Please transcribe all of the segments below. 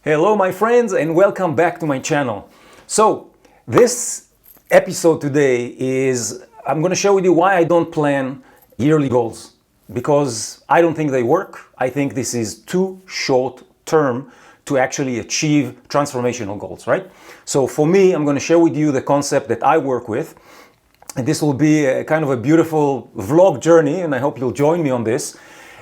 Hello my friends and welcome back to my channel. So this episode today is I'm going to share with you why I don't plan yearly goals, because I don't think they work. I think this is too short term to actually achieve transformational goals, right? So for me, I'm going to share with you the concept that I work with, and this will be a kind of a beautiful vlog journey, and I hope you'll join me on this.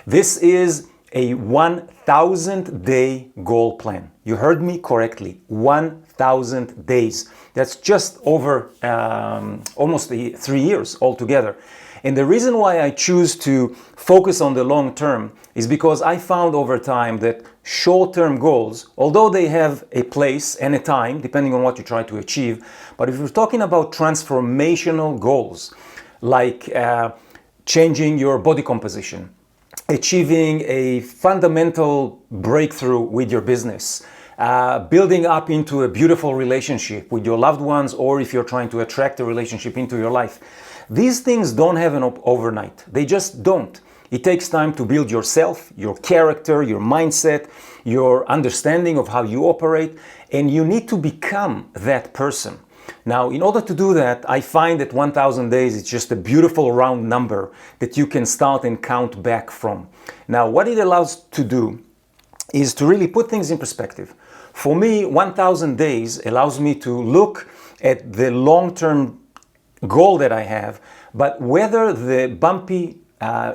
This is a 1,000 day goal plan. You heard me correctly, 1,000 days. That's just over almost 3 years altogether. And the reason why I choose to focus on the long term is because I found over time that short-term goals, although they have a place and a time, depending on what you try to achieve, but if we're talking about transformational goals, like changing your body composition, achieving a fundamental breakthrough with your business, building up into a beautiful relationship with your loved ones, or if you're trying to attract a relationship into your life. These things don't happen overnight. They just don't. It takes time to build yourself, your character, your mindset, your understanding of how you operate, and you need to become that person. Now, in order to do that, I find that 1,000 days is just a beautiful round number that you can start and count back from. Now, what it allows to do is to really put things in perspective. For me, 1,000 days allows me to look at the long-term goal that I have, but whether the bumpy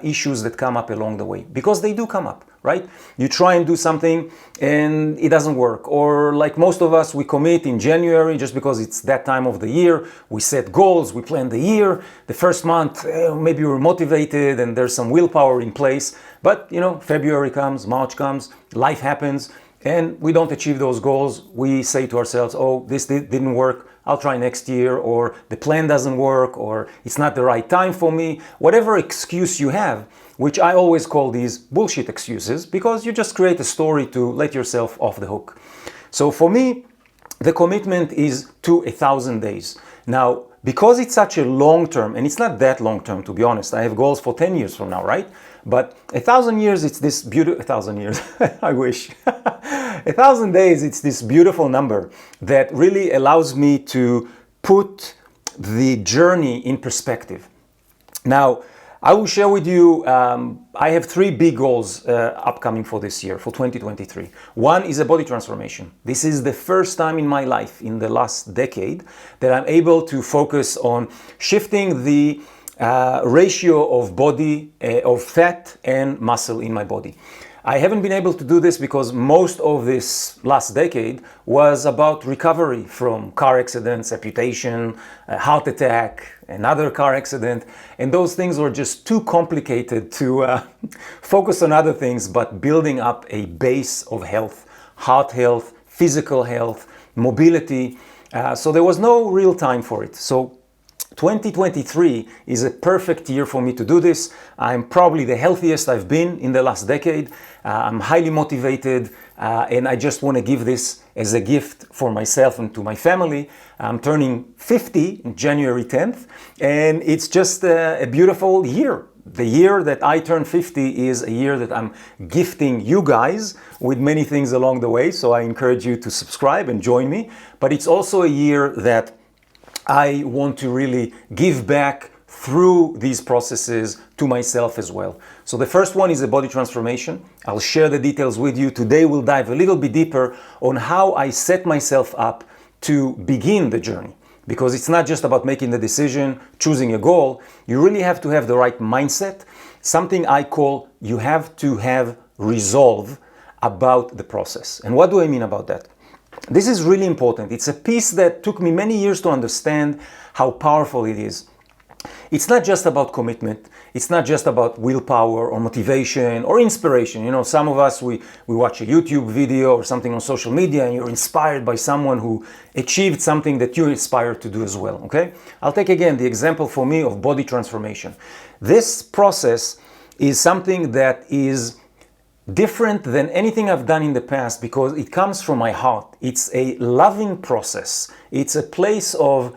issues that come up along the way, because they do come up, right? You try and do something and it doesn't work, or like most of us, we commit in January just because it's that time of the year. We set goals, we plan the year. The first month, maybe we're motivated and there's some willpower in place, but February comes, March comes, life happens, and we don't achieve those goals. We say to ourselves, oh, this didn't work, I'll try next year, or the plan doesn't work, or it's not the right time for me. Whatever excuse you have, which I always call these bullshit excuses, because you just create a story to let yourself off the hook. So for me, the commitment is to 1,000 days. Now, because it's such a long term, and it's not that long term, to be honest. I have goals for 10 years from now, right? But 1,000 years, it's this beautiful, 1,000 years, I wish. 1,000 days, it's this beautiful number that really allows me to put the journey in perspective. Now, I will share with you, I have 3 big goals upcoming for this year, for 2023. One is a body transformation. This is the first time in my life, in the last decade, that I'm able to focus on shifting the ratio of body, of fat and muscle in my body. I haven't been able to do this because most of this last decade was about recovery from car accidents, amputation, a heart attack, another car accident, and those things were just too complicated to focus on other things, but building up a base of health, heart health, physical health, mobility. So there was no real time for it. So 2023 is a perfect year for me to do this. I'm probably the healthiest I've been in the last decade. I'm highly motivated, and I just want to give this as a gift for myself and to my family. I'm turning 50 on January 10th, and it's just a beautiful year. The year that I turn 50 is a year that I'm gifting you guys with many things along the way, so I encourage you to subscribe and join me. But it's also a year that I want to really give back through these processes to myself as well. So the first one is a body transformation. I'll share the details with you. Today we'll dive a little bit deeper on how I set myself up to begin the journey. Because it's not just about making the decision, choosing a goal. You really have to have the right mindset. Something I call you have to have resolve about the process. And what do I mean about that? This is really important. It's a piece that took me many years to understand how powerful it is. It's not just about commitment. It's not just about willpower or motivation or inspiration. Some of us, we watch a YouTube video or something on social media and you're inspired by someone who achieved something that you're inspired to do as well, okay? I'll take again the example for me of body transformation. This process is something that is different than anything I've done in the past because it comes from my heart. It's a loving process. It's a place of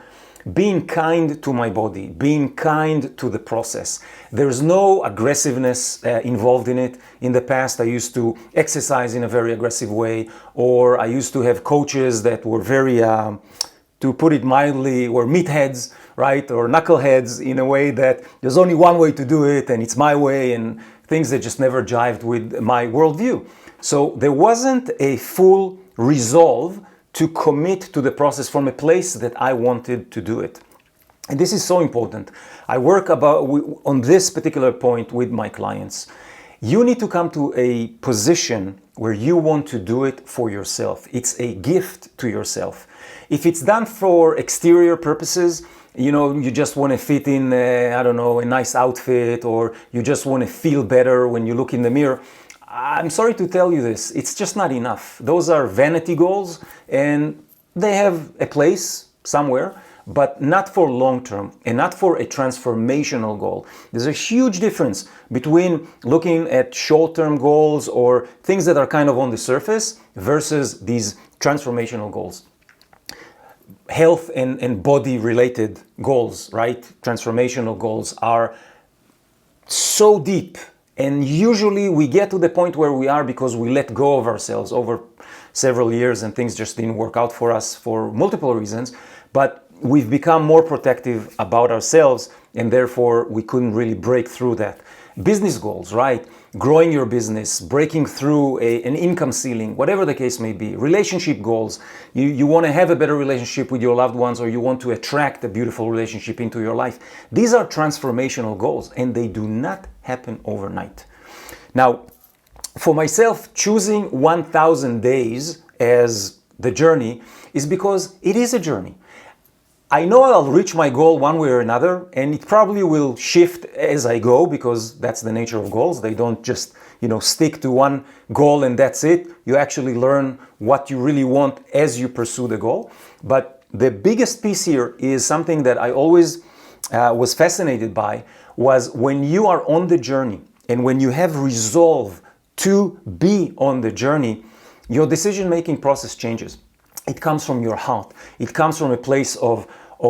being kind to my body, being kind to the process. There's no aggressiveness involved in it. In the past, I used to exercise in a very aggressive way, or I used to have coaches that were very, to put it mildly, were meatheads, right? Or knuckleheads, in a way that there's only one way to do it and it's my way, and things that just never jived with my worldview. So there wasn't a full resolve to commit to the process from a place that I wanted to do it. And this is so important. I work on this particular point with my clients. You need to come to a position where you want to do it for yourself. It's a gift to yourself. If it's done for exterior purposes, you just want to fit in, a nice outfit, or you just want to feel better when you look in the mirror, I'm sorry to tell you this, it's just not enough. Those are vanity goals, and they have a place somewhere, but not for long term and not for a transformational goal. There's a huge difference between looking at short-term goals or things that are kind of on the surface versus these transformational goals. Health and body related goals, right? Transformational goals are so deep. And usually we get to the point where we are because we let go of ourselves over several years and things just didn't work out for us for multiple reasons. But we've become more protective about ourselves, and therefore we couldn't really break through that. Business goals, right? Growing your business, breaking through an income ceiling, whatever the case may be. Relationship goals. You want to have a better relationship with your loved ones, or you want to attract a beautiful relationship into your life. These are transformational goals, and they do not happen overnight. Now, for myself, choosing 1,000 days as the journey is because it is a journey. I know I'll reach my goal one way or another, and it probably will shift as I go, because that's the nature of goals. They don't just, stick to one goal and that's it. You actually learn what you really want as you pursue the goal. But the biggest piece here is something that I always was fascinated by, was when you are on the journey and when you have resolve to be on the journey, your decision-making process changes. It comes from your heart. It comes from a place of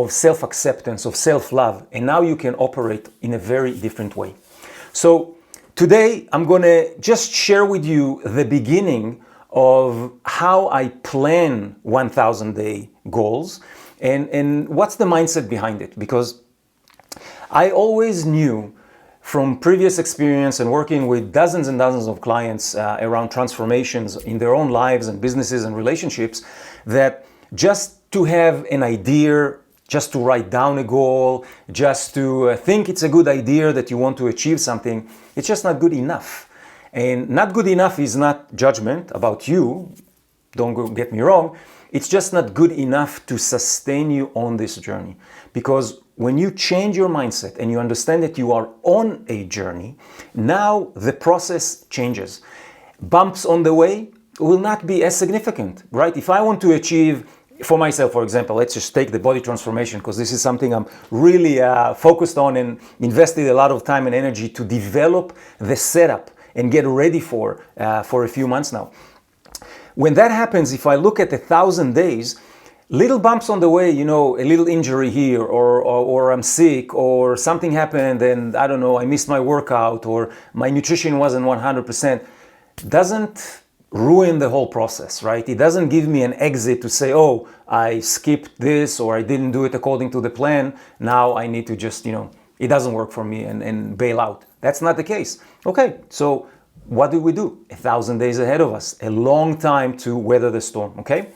self-acceptance, of self-love, and now you can operate in a very different way. So today I'm going to just share with you the beginning of how I plan 1,000-day goals and what's the mindset behind it, because I always knew from previous experience and working with dozens and dozens of clients around transformations in their own lives and businesses and relationships, that just to have an idea, just to write down a goal, just to think it's a good idea that you want to achieve something, it's just not good enough. And not good enough is not judgment about you, don't get me wrong, it's just not good enough to sustain you on this journey. Because when you change your mindset and you understand that you are on a journey, now the process changes. Bumps on the way will not be as significant, right? If I want to achieve, for myself, for example, let's just take the body transformation, because this is something I'm really focused on and invested a lot of time and energy to develop the setup and get ready for a few months now. When that happens, if I look at 1,000 days, little bumps on the way, a little injury here, or I'm sick, or something happened and I missed my workout, or my nutrition wasn't 100%, doesn't ruin the whole process, right? It doesn't give me an exit to say, oh, I skipped this, or I didn't do it according to the plan. Now I need to just, it doesn't work for me and bail out. That's not the case. Okay, so what do? 1,000 days ahead of us, a long time to weather the storm, okay?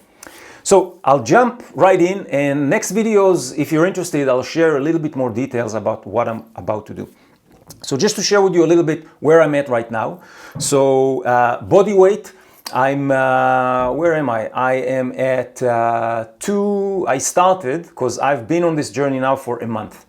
So I'll jump right in, and next videos, if you're interested, I'll share a little bit more details about what I'm about to do. So just to share with you a little bit where I'm at right now. So body weight, where am I? I am at I started, because I've been on this journey now for a month.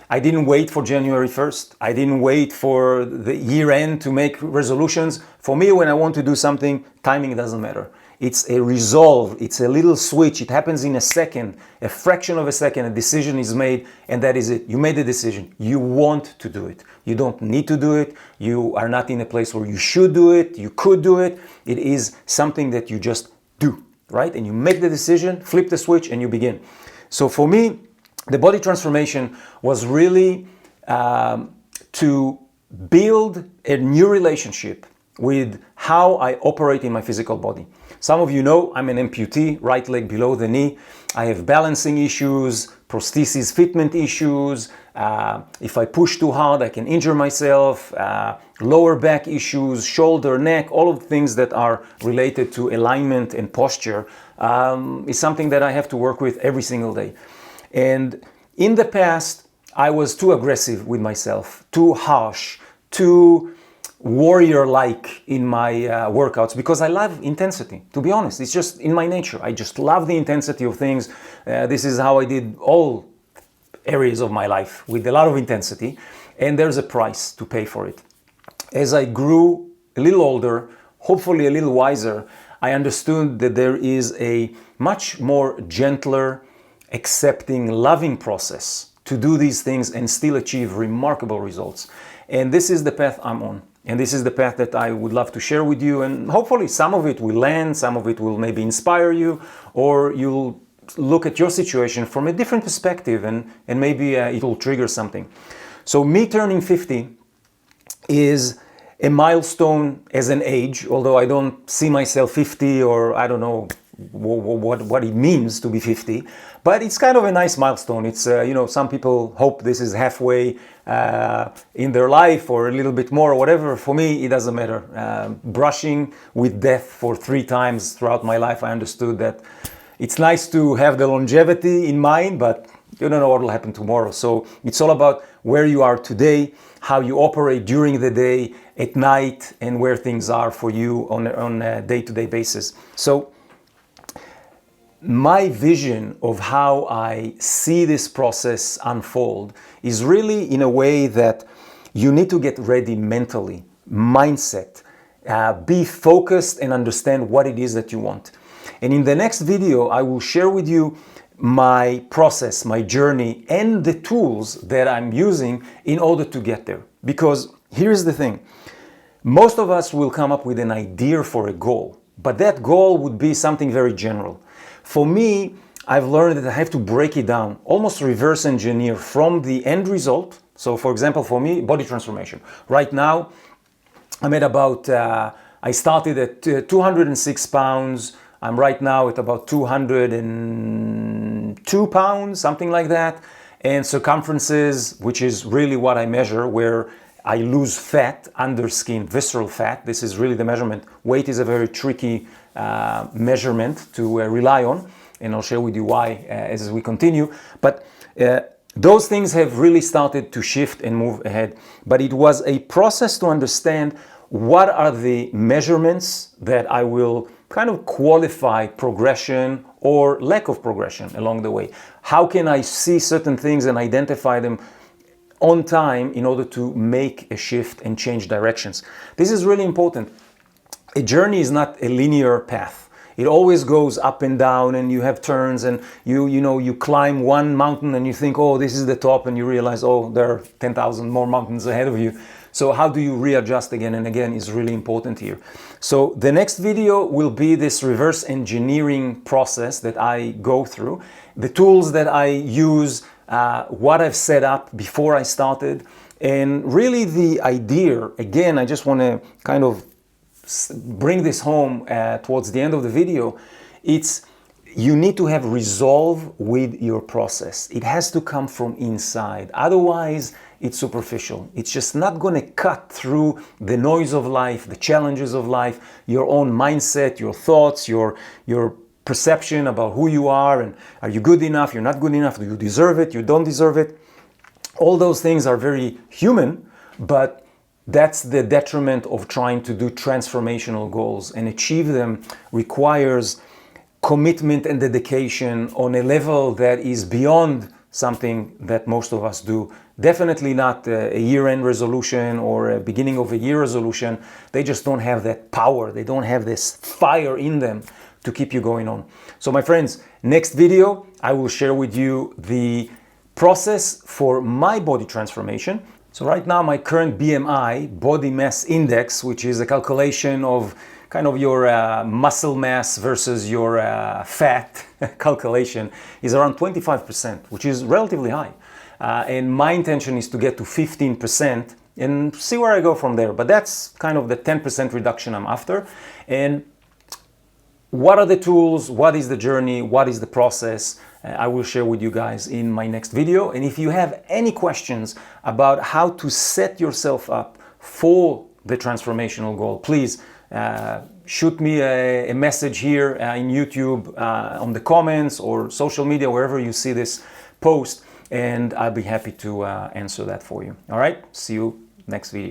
I didn't wait for January 1st. I didn't wait for the year end to make resolutions. For me, when I want to do something, timing doesn't matter. It's a resolve, it's a little switch. It happens in a second, a fraction of a second, a decision is made, and that is it. You made a decision. You want to do it. You don't need to do it. You are not in a place where you should do it. You could do it. It is something that you just do, right? And you make the decision, flip the switch, and you begin. So for me, The body transformation was really to build a new relationship with how I operate in my physical body. Some of you know I'm an amputee, right leg below the knee. I have balancing issues, prosthesis fitment issues. If I push too hard, I can injure myself. Lower back issues, shoulder, neck, all of the things that are related to alignment and posture is something that I have to work with every single day. And in the past, I was too aggressive with myself, too harsh, too warrior-like in my workouts, because I love intensity. To be honest, it's just in my nature. I just love the intensity of things. This is how I did all areas of my life, with a lot of intensity, and there's a price to pay for it. As I grew a little older, hopefully a little wiser, I understood that there is a much more gentler, accepting, loving process to do these things and still achieve remarkable results. And this is the path I'm on. And this is the path that I would love to share with you. And hopefully some of it will land, some of it will maybe inspire you, or you'll look at your situation from a different perspective and maybe it will trigger something. So me turning 50 is a milestone as an age, although I don't see myself 50, or I don't know what it means to be 50, but it's kind of a nice milestone. It's, some people hope this is halfway in their life or a little bit more or whatever. For me, it doesn't matter. Brushing with death for 3 times throughout my life, I understood that it's nice to have the longevity in mind, but you don't know what will happen tomorrow. So it's all about where you are today, how you operate during the day, at night, and where things are for you on a day-to-day basis. So my vision of how I see this process unfold is really in a way that you need to get ready mentally, mindset, be focused and understand what it is that you want. And in the next video, I will share with you my process, my journey, and the tools that I'm using in order to get there. Because here's the thing, most of us will come up with an idea for a goal, but that goal would be something very general. For me, I've learned that I have to break it down, almost reverse engineer from the end result. So for example, for me, body transformation. Right now, I'm at about, I started at 206 pounds. I'm right now at about 202 pounds, something like that. And circumferences, which is really what I measure, where I lose fat, under skin, visceral fat. This is really the measurement. Weight is a very tricky measurement to rely on, and I'll share with you why as we continue. But those things have really started to shift and move ahead. But it was a process to understand what are the measurements that I will kind of qualify progression or lack of progression along the way. How can I see certain things and identify them on time in order to make a shift and change directions? This is really important. A journey is not a linear path. It always goes up and down, and you have turns, and you climb one mountain and you think, oh, this is the top, and you realize, oh, there are 10,000 more mountains ahead of you. So how do you readjust again and again is really important here. So the next video will be this reverse engineering process that I go through, the tools that I use, what I've set up before I started, and really the idea, again, I just want to kind of bring this home towards the end of the video. It's you need to have resolve with your process. It has to come from inside. Otherwise, it's superficial. It's just not going to cut through the noise of life, the challenges of life, your own mindset, your thoughts, your perception about who you are, and are you good enough, you're not good enough, do you deserve it, you don't deserve it. All those things are very human, but that's the detriment of trying to do transformational goals, and achieve them requires commitment and dedication on a level that is beyond something that most of us do. Definitely not a year-end resolution or a beginning of a year resolution. They just don't have that power. They don't have this fire in them to keep you going on. So my friends, next video, I will share with you the process for my body transformation. So right now, my current BMI, body mass index, which is a calculation of kind of your muscle mass versus your fat calculation is around 25%, which is relatively high. And my intention is to get to 15% and see where I go from there. But that's kind of the 10% reduction I'm after. And what are the tools? What is the journey? What is the process? I will share with you guys in my next video. And if you have any questions about how to set yourself up for the transformational goal, please shoot me a message here in YouTube, on the comments or social media, wherever you see this post, and I'll be happy to answer that for you. All right, see you next video.